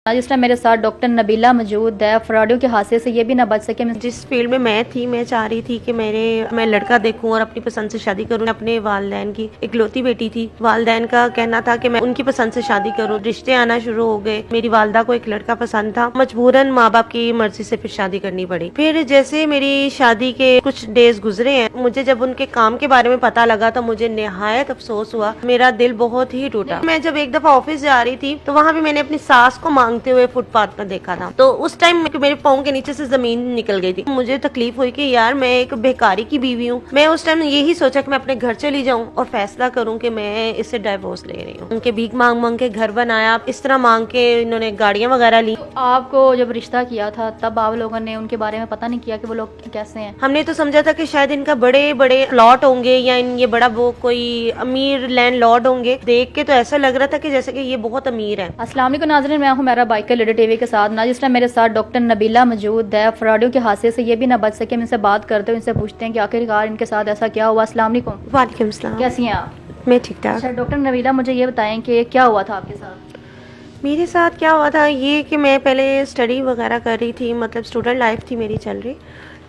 जिस टाइम मेरे साथ डॉक्टर नबीला मौजूद है, फ्रॉडियों के हादसे से ये भी ना बच सके। जिस फील्ड में मैं थी, मैं चाह रही थी कि मैं लड़का देखूं और अपनी पसंद से शादी करूं। अपने वालिदैन की इकलौती बेटी थी। वालिदैन का कहना था कि मैं उनकी पसंद से शादी करूं। रिश्ते आना शुरू हो गए। मेरी वालदा को एक लड़का पसंद था। मजबूरन माँ बाप की मर्जी से फिर शादी करनी पड़ी। फिर जैसे मेरी शादी के कुछ डेज गुजरे हैं, मुझे जब उनके काम के बारे में पता लगा तो मुझे निहायत अफसोस हुआ। मेरा दिल बहुत ही टूटा। मैं जब एक दफा ऑफिस जा रही थी तो वहाँ भी मैंने अपनी सास को मांगते हुए फुटपाथ पर देखा था। तो उस टाइम मेरे पाँव के नीचे से जमीन निकल गई थी। मुझे तकलीफ हुई कि यार मैं एक बेकारी की बीवी हूँ। मैं उस टाइम यही सोचा कि मैं अपने घर चली जाऊँ और फैसला करूँ कि मैं इससे डाइवोर्स ले रही हूँ। उनके भीख मांग मांग के घर बनाया, इस तरह मांग के इन्होंने गाड़ियाँ वगैरह ली। आपको जब रिश्ता किया था तब आप लोगों ने उनके बारे में पता नहीं किया कि वो लोग कैसे हैं? हमने तो समझा था कि शायद इनका बड़े बड़े प्लॉट होंगे या ये बड़ा वो कोई अमीर लैंडलॉर्ड होंगे। देख के तो ऐसा लग रहा था कि जैसे कि ये बहुत अमीर है। अस्सलाम वालेकुम नाज़रीन, मैं हूं मेरा बाइकर लीडर टीवी के साथ। जिस टाइम मेरे साथ डॉक्टर नबीला मौजूद है, फ्रॉडियों के हादसे से ये भी ना बच सके। हम इनसे बात करते हैं, इनसे पूछते हैं कि आखिरकार इनके साथ ऐसा क्या हुआ। अस्सलाम वालेकुम। वालेकुम सलाम। कैसी हैं आप? मैं ठीक ठाक। अच्छा डॉक्टर नबीला, मुझे ये बताएं कि क्या हुआ था आपके साथ? मेरे साथ क्या हुआ था ये कि मैं पहले स्टडी वगैरह कर रही थी, मतलब स्टूडेंट लाइफ थी मेरी चल रही।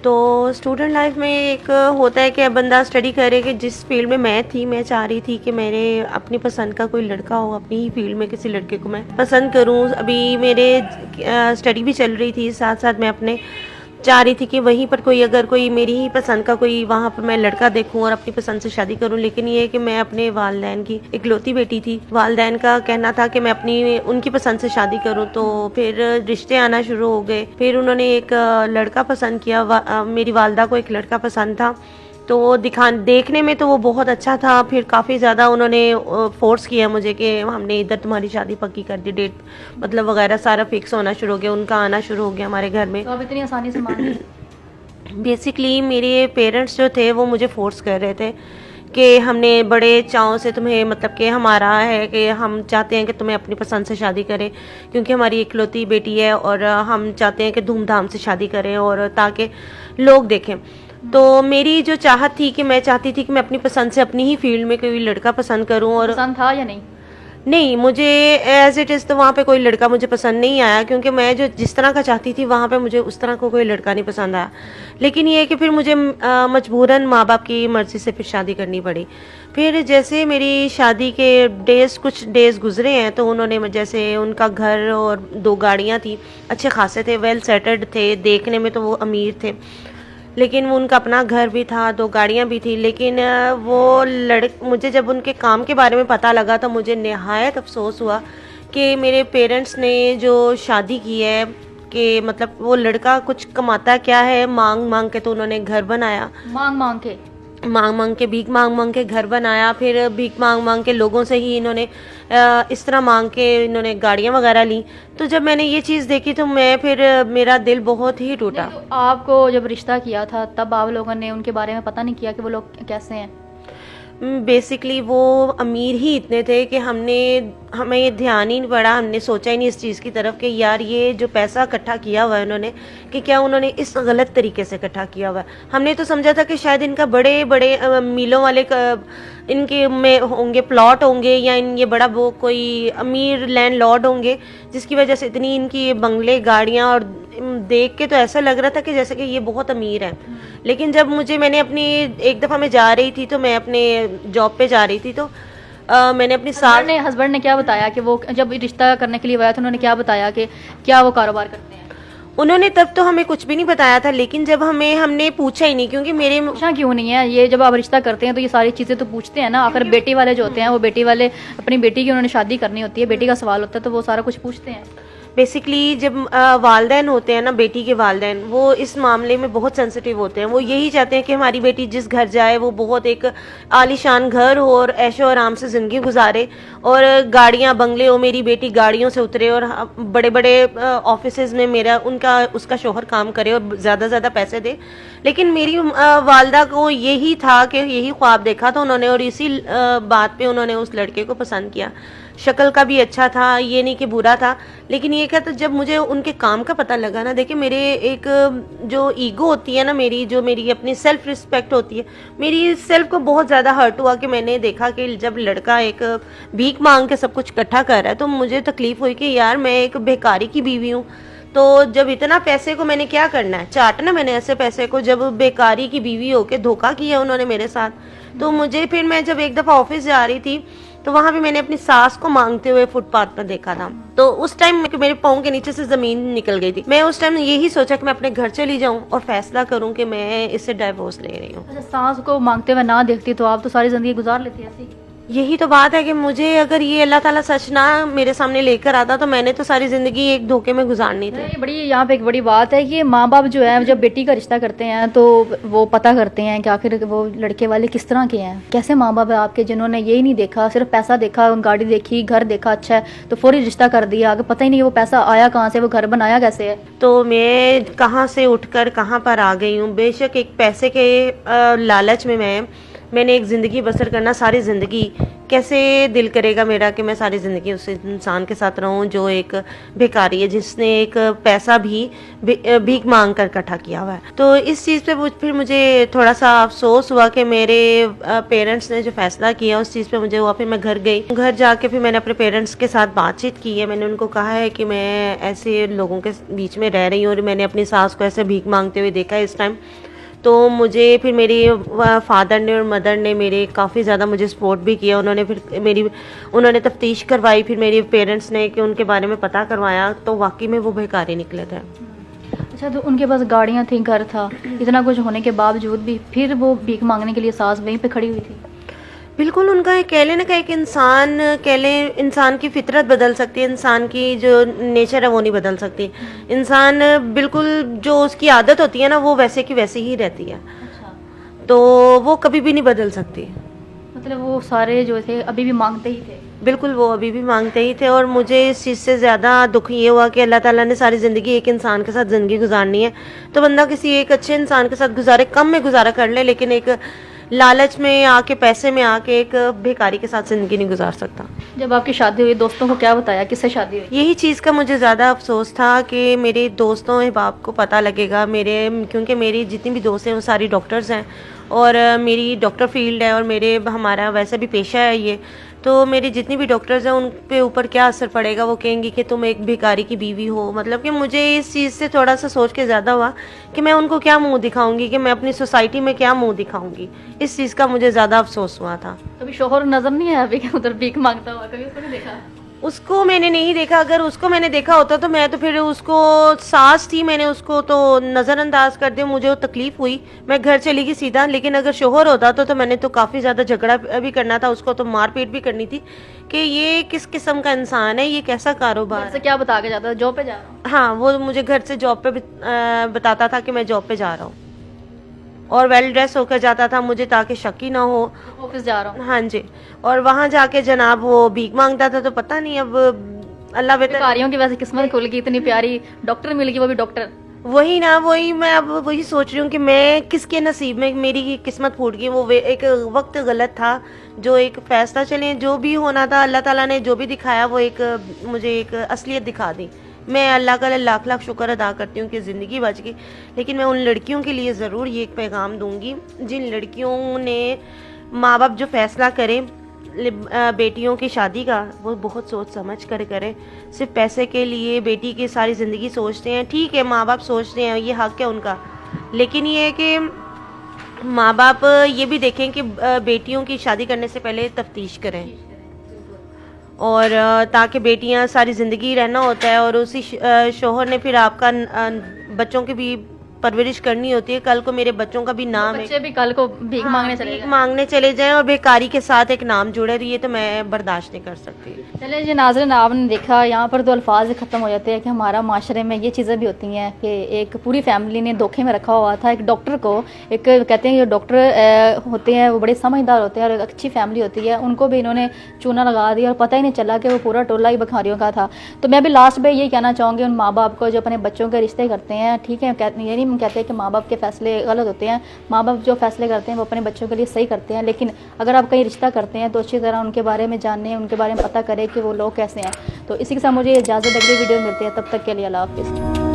तो स्टूडेंट लाइफ में एक होता है कि बंदा स्टडी करे कि जिस फील्ड में मैं थी, मैं चाह रही थी कि मेरे अपनी पसंद का कोई लड़का हो, अपनी ही फील्ड में किसी लड़के को मैं पसंद करूं। अभी मेरे स्टडी भी चल रही थी, साथ साथ मैं अपने चाह रही थी कि वहीं पर कोई अगर कोई मेरी ही पसंद का कोई वहाँ पर मैं लड़का देखूं और अपनी पसंद से शादी करूं। लेकिन ये है कि मैं अपने वालिदैन की इकलौती बेटी थी। वालिदैन का कहना था कि मैं अपनी उनकी पसंद से शादी करूं। तो फिर रिश्ते आना शुरू हो गए। फिर उन्होंने एक लड़का पसंद किया। मेरी वालदा को एक लड़का पसंद था। तो देखने में तो वो बहुत अच्छा था। फिर काफ़ी ज़्यादा उन्होंने फोर्स किया मुझे कि हमने इधर तुम्हारी शादी पक्की कर दी, डेट मतलब वगैरह सारा फिक्स होना शुरू हो गया। उनका आना शुरू हो गया हमारे घर में। तो आप इतनी आसानी से मान गए? बेसिकली मेरे पेरेंट्स जो थे वो मुझे फोर्स कर रहे थे कि हमने बड़े चाव से तुम्हें, मतलब कि हमारा है कि हम चाहते हैं कि तुम्हें अपनी पसंद से शादी करें, क्योंकि हमारी इकलौती बेटी है और हम चाहते हैं कि धूमधाम से शादी करें और ताकि लोग देखें। तो मेरी जो चाहत थी कि मैं चाहती थी कि मैं अपनी पसंद से अपनी ही फील्ड में कोई लड़का पसंद करूं। और पसंद था या नहीं? नहीं, मुझे एज इट इज़ तो वहाँ पे कोई लड़का मुझे पसंद नहीं आया, क्योंकि मैं जो जिस तरह का चाहती थी वहाँ पे मुझे उस तरह को कोई लड़का नहीं पसंद आया। लेकिन ये है कि फिर मुझे मजबूरन माँ बाप की मर्ज़ी से फिर शादी करनी पड़ी। फिर जैसे मेरी शादी के कुछ डेज़ गुजरे हैं तो उन्होंने जैसे उनका घर और 2 गाड़ियाँ थी, अच्छे खासे थे, वेल सेटल्ड थे, देखने में तो वो अमीर थे। लेकिन वो उनका अपना घर भी था, 2 गाड़ियाँ भी थी। लेकिन मुझे जब उनके काम के बारे में पता लगा तो मुझे निहायत अफसोस हुआ कि मेरे पेरेंट्स ने जो शादी की है कि मतलब वो लड़का कुछ कमाता क्या है, मांग मांग के तो उन्होंने घर बनाया। मांग मांग के भीख मांग मांग के घर बनाया। फिर भीख मांग मांग के लोगों से ही इन्होंने इस तरह मांग के इन्होंने गाड़ियाँ वगैरह ली। तो जब मैंने ये चीज़ देखी तो मेरा दिल बहुत ही टूटा। तो आपको जब रिश्ता किया था तब आप लोगों ने उनके बारे में पता नहीं किया कि वो लोग कैसे हैं? बेसिकली वो अमीर ही इतने थे कि हमें ये ध्यान ही नहीं पड़ा, हमने सोचा ही नहीं इस चीज़ की तरफ कि यार ये जो पैसा इकट्ठा किया हुआ है उन्होंने, कि क्या उन्होंने इस गलत तरीके से इकट्ठा किया हुआ है। हमने तो समझा था कि शायद इनका बड़े बड़े मीलों वाले इनके में होंगे प्लॉट होंगे या ये बड़ा वो कोई अमीर लैंडलॉर्ड होंगे, जिसकी वजह से इतनी इनकी बंगले गाड़ियाँ। और देख के तो ऐसा लग रहा था कि जैसे कि ये बहुत अमीर है। लेकिन जब मैंने अपनी एक दफ़ा मैं जा रही थी, तो मैं अपने जॉब पे जा रही थी, तो मैंने अपनी हस्बैंड ने क्या बताया कि वो जब रिश्ता करने के लिए आया था, उन्होंने क्या बताया कि क्या वो कारोबार करते हैं? उन्होंने तब तो हमें कुछ भी नहीं बताया था। लेकिन जब हमने पूछा ही नहीं, क्योंकि पूछना क्यों नहीं है? ये जब आप रिश्ता करते हैं तो ये सारी चीज़ें तो पूछते हैं ना। आखिर बेटी वाले जो होते हैं वो बेटी वाले अपनी बेटी की उन्होंने शादी करनी होती है, बेटी का सवाल होता है, तो वो सारा कुछ पूछते हैं। बेसिकली जब वालिदैन होते हैं ना, बेटी के वालिदैन, वो इस मामले में बहुत सेंसिटिव होते हैं। वो यही चाहते हैं कि हमारी बेटी जिस घर जाए वो बहुत एक आलीशान घर हो और ऐशो आराम से ज़िंदगी गुजारे और गाड़ियाँ बंगले हो, मेरी बेटी गाड़ियों से उतरे और बड़े बड़े ऑफिसेज में उसका शोहर काम करे और ज़्यादा पैसे दे। लेकिन मेरी वालदा को यही था कि यही ख्वाब देखा था उन्होंने और इसी बात पे उन्होंने उस लड़के को पसंद किया। शक्ल का भी अच्छा था, ये नहीं कि बुरा था, लेकिन ये क्या था जब मुझे उनके काम का पता लगा ना, देखिए मेरे एक जो ईगो होती है ना, मेरी अपनी सेल्फ रिस्पेक्ट होती है, मेरी सेल्फ को बहुत ज़्यादा हर्ट हुआ कि मैंने देखा कि जब लड़का एक भीख मांग के सब कुछ इकट्ठा कर रहा है, तो मुझे तकलीफ हुई कि यार मैं एक बेकारी की बीवी हूँ, तो जब इतना पैसे को मैंने क्या करना है, चाटना मैंने ऐसे पैसे को, जब बेकारी की बीवी होके धोखा किया उन्होंने मेरे साथ। तो मुझे फिर मैं जब एक दफ़ा ऑफिस जा रही थी तो वहां भी मैंने अपनी सास को मांगते हुए फुटपाथ पर देखा था, तो उस टाइम मेरे पाँव के नीचे से जमीन निकल गई थी। मैं उस टाइम यही सोचा कि मैं अपने घर चली जाऊं और फैसला करूं कि मैं इससे डाइवोर्स ले रही हूँ। अच्छा, सास को मांगते हुए ना देखती तो आप तो सारी ज़िंदगी गुजार लेती ऐसे ही। यही तो बात है कि मुझे अगर ये अल्लाह ताला सच ना मेरे सामने लेकर आता तो मैंने तो सारी जिंदगी एक धोखे में गुजारनी थी। ये बड़ी यहाँ पे एक बड़ी बात है कि माँ बाप जो है जब बेटी का रिश्ता करते हैं तो वो पता करते हैं कि आखिर वो लड़के वाले किस तरह के हैं। कैसे माँ बाप है आपके जिन्होंने यही नहीं देखा, सिर्फ पैसा देखा, गाड़ी देखी, घर देखा अच्छा है तो फौरी रिश्ता कर दिया, आगे पता ही नहीं वो पैसा आया कहाँ से, वो घर बनाया कैसे है। तो मैं कहाँ से उठकर कहाँ पर आ गई हूँ। बेशक एक पैसे के लालच में मैंने एक ज़िंदगी बसर करना, सारी ज़िंदगी कैसे दिल करेगा मेरा कि मैं सारी ज़िंदगी उस इंसान के साथ रहूं जो एक भिखारी है, जिसने एक पैसा भी भीख मांग कर इकट्ठा किया हुआ है। तो इस चीज़ पे फिर मुझे थोड़ा सा अफसोस हुआ कि मेरे पेरेंट्स ने जो फैसला किया उस चीज़ पे मुझे हुआ। फिर मैं घर गई, घर जाके फिर मैंने अपने पेरेंट्स के साथ बातचीत की है। मैंने उनको कहा है कि मैं ऐसे लोगों के बीच में रह रही हूँ और मैंने अपनी सास को ऐसे भीख मांगते हुए देखा है इस टाइम। तो मुझे फिर मेरे फादर ने और मदर ने मेरे काफ़ी ज़्यादा मुझे सपोर्ट भी किया। उन्होंने तफ्तीश करवाई, फिर मेरे पेरेंट्स ने कि उनके बारे में पता करवाया तो वाकई में वो भिखारी निकले थे। अच्छा, तो उनके पास गाड़ियाँ थी, घर था, इतना कुछ होने के बावजूद भी फिर वो भीख मांगने के लिए सास वहीं पे खड़ी हुई थी। बिल्कुल, उनका एक कह लें ना कि एक इंसान की फितरत बदल सकती है, इंसान की जो नेचर है वो नहीं बदल सकती। इंसान बिल्कुल जो उसकी आदत होती है ना वो वैसे की वैसी ही रहती है। अच्छा, तो वो कभी भी नहीं बदल सकती। मतलब वो सारे जो थे अभी भी मांगते ही थे। बिल्कुल, वो अभी भी मांगते ही थे। और मुझे इस चीज़ से ज़्यादा दुख ये हुआ कि अल्लाह ताला ने सारी ज़िंदगी एक इंसान के साथ ज़िंदगी गुजारनी है तो बंदा किसी एक अच्छे इंसान के साथ गुजारे, कम में गुजारा कर ले, लेकिन एक लालच में आके, पैसे में आके एक भिखारी के साथ ज़िंदगी नहीं गुजार सकता। जब आपकी शादी हुई दोस्तों को क्या बताया, किससे शादी हुई? यही चीज़ का मुझे ज़्यादा अफसोस था कि मेरे दोस्तों अहबाब को पता लगेगा क्योंकि मेरी जितनी भी दोस्त हैं वो सारी डॉक्टर्स हैं और मेरी डॉक्टर फील्ड है और हमारा वैसे भी पेशा है ये। तो मेरी जितनी भी डॉक्टर्स हैं उन पे ऊपर क्या असर पड़ेगा, वो कहेंगी कि तुम एक भिखारी की बीवी हो। मतलब कि मुझे इस चीज़ से थोड़ा सा सोच के ज़्यादा हुआ कि मैं उनको क्या मुंह दिखाऊंगी, कि मैं अपनी सोसाइटी में क्या मुंह दिखाऊंगी। इस चीज़ का मुझे ज़्यादा अफसोस हुआ था। कभी शोहर नजर नहीं आया अभी उधर भीख मांगता हुआ, कभी उसको नहीं देखा? उसको मैंने नहीं देखा। अगर उसको मैंने देखा होता तो मैं तो फिर उसको, सास थी, मैंने उसको तो नज़रअंदाज कर दिया। मुझे वो तकलीफ हुई, मैं घर चली गई सीधा। लेकिन अगर शोहर होता तो मैंने तो काफ़ी ज़्यादा झगड़ा भी करना था, उसको तो मारपीट भी करनी थी कि ये किस किस्म का इंसान है, ये कैसा कारोबार घर से क्या बता के जाता था, जॉब पे जा रहा हूँ? हाँ, वो मुझे घर से जॉब पे बताता था कि मैं जॉब पे जा रहा हूँ और वेल ड्रेस होकर जाता था मुझे, ताकि शक ही ना हो ऑफिस जा रहा हूँ। हाँ जी। और वहाँ जाके जनाब वो भीख मांगता था। तो पता नहीं, अब अल्लाह बेहतर। भिखारियों की वैसे किस्मत खुल गई, इतनी प्यारी डॉक्टर मिल गई, वो भी डॉक्टर। वही मैं अब वही सोच रही हूँ कि मैं किसके नसीब में मेरी किस्मत फूट गई। वो एक वक्त गलत था, जो एक फैसला, चले जो भी होना था अल्लाह ताला ने जो भी दिखाया वो मुझे एक असलियत दिखा दी। मैं अल्लाह का लाख लाख शुक्र अदा करती हूँ कि ज़िंदगी बच गई। लेकिन मैं उन लड़कियों के लिए ज़रूर ये एक पैगाम दूंगी जिन लड़कियों ने माँ बाप जो फैसला करें बेटियों की शादी का, वो बहुत सोच समझ कर करें। सिर्फ पैसे के लिए बेटी की सारी ज़िंदगी सोचते हैं, ठीक है माँ बाप सोचते हैं, ये हक़ है उनका। लेकिन ये है कि माँ बाप ये भी देखें कि बेटियों की शादी करने से पहले तफ्तीश करें, और ताकि बेटियां सारी ज़िंदगी रहना होता है और उसी शोहर ने फिर आपका बच्चों की भी परवरिश करनी होती है। कल को मेरे बच्चों का भी नाम है, बच्चे भी कल को भीख मांगने चले जाएं और बेकारी के साथ एक नाम जुड़े, तो ये तो मैं बर्दाश्त नहीं कर सकती। चले जी नाज़रीन, आपने देखा यहाँ पर तो अल्फाज ख़त्म हो जाते हैं कि हमारा माशरे में ये चीज़ें भी होती हैं कि एक पूरी फैमिली ने धोखे में रखा हुआ था एक डॉक्टर को। एक कहते हैं जो डॉक्टर होते हैं वो बड़े समझदार होते हैं और एक अच्छी फैमिली होती है, उनको भी इन्होंने चूना लगा दिया और पता ही नहीं चला कि वो पूरा टोला ही भिखारियों का था। तो मैं भी लास्ट में ये कहना चाहूँगी उन माँ बाप को जो अपने बच्चों के रिश्ते करते हैं, ठीक है, ये नहीं हम कहते हैं कि माँ बाप के फैसले गलत होते हैं, माँ बाप जो फैसले करते हैं वो अपने बच्चों के लिए सही करते हैं, लेकिन अगर आप कहीं रिश्ता करते हैं तो अच्छी तरह उनके बारे में जानें, उनके बारे में पता करें कि वो लोग कैसे हैं। तो इसी के साथ मुझे इजाज़त, अगली वीडियो मिलती है, तब तक के लिए अल्लाह हाफ़िज़।